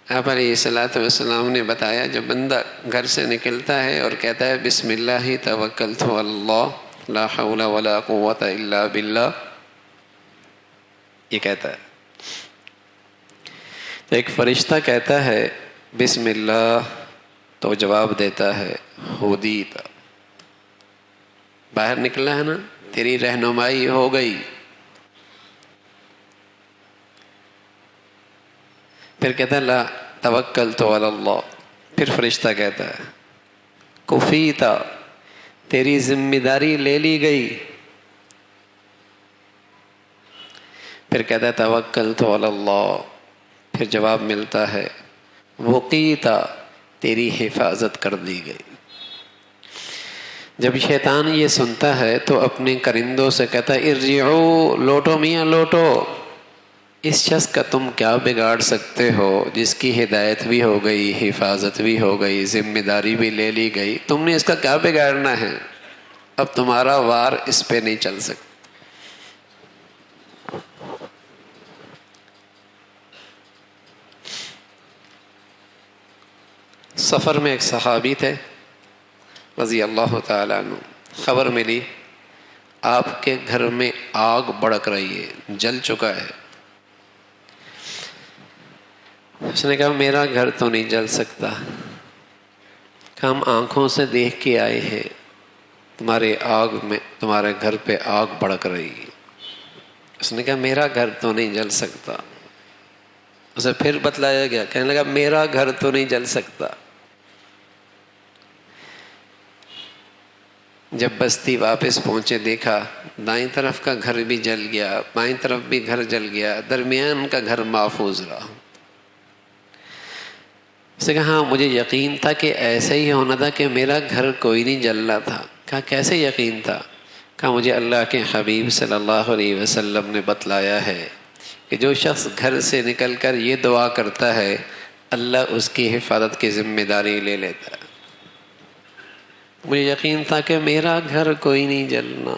آپ علیہ الصلوۃ والسلام نے بتایا جب بندہ گھر سے نکلتا ہے اور کہتا ہے بسم اللہ توکلت علی اللہ لا حول ولا قوۃ الا باللہ، یہ کہتا ہے تو ایک فرشتہ کہتا ہے بسم اللہ، تو جواب دیتا ہے ہدیت، باہر نکلا ہے نا، تیری رہنمائی ہو گئی۔ پھر کہتا ہے لا توکلت علی اللہ، پھر فرشتہ کہتا ہے کفیتا، تیری ذمہ داری لے لی گئی۔ پھر کہتا ہے توکلت علی اللہ، پھر جواب ملتا ہے وقیتا، تیری حفاظت کر دی گئی۔ جب شیطان یہ سنتا ہے تو اپنے کرندوں سے کہتا ہے ارجعو، لوٹو میاں لوٹو، اس شخص کا تم کیا بگاڑ سکتے ہو جس کی ہدایت بھی ہو گئی، حفاظت بھی ہو گئی، ذمہ داری بھی لے لی گئی، تم نے اس کا کیا بگاڑنا ہے؟ اب تمہارا وار اس پہ نہیں چل سکتا۔ سفر میں ایک صحابی تھے رضی اللہ تعالیٰ عنہ، خبر ملی آپ کے گھر میں آگ بھڑک رہی ہے، جل چکا ہے۔ اس نے کہا میرا گھر تو نہیں جل سکتا، کہ ہم آنکھوں سے دیکھ کے آئے ہیں تمہارے گھر پہ آگ بھڑک رہی ہے۔ اس نے کہا میرا گھر تو نہیں جل سکتا۔ اسے پھر بتلایا گیا، کہنے لگا میرا گھر تو نہیں جل سکتا۔ جب بستی واپس پہنچے دیکھا دائیں طرف کا گھر بھی جل گیا، بائیں طرف بھی گھر جل گیا، درمیان کا گھر محفوظ رہا۔ اس نے کہا ہاں مجھے یقین تھا کہ ایسا ہی ہونا تھا کہ میرا گھر کوئی نہیں جل رہا تھا۔ کہا کیسے یقین تھا؟ کہا مجھے اللہ کے حبیب صلی اللہ علیہ وسلم نے بتلایا ہے کہ جو شخص گھر سے نکل کر یہ دعا کرتا ہے اللہ اس کی حفاظت کی ذمہ داری لے لیتا ہے۔ مجھے یقین تھا کہ میرا گھر کوئی نہیں جلنا۔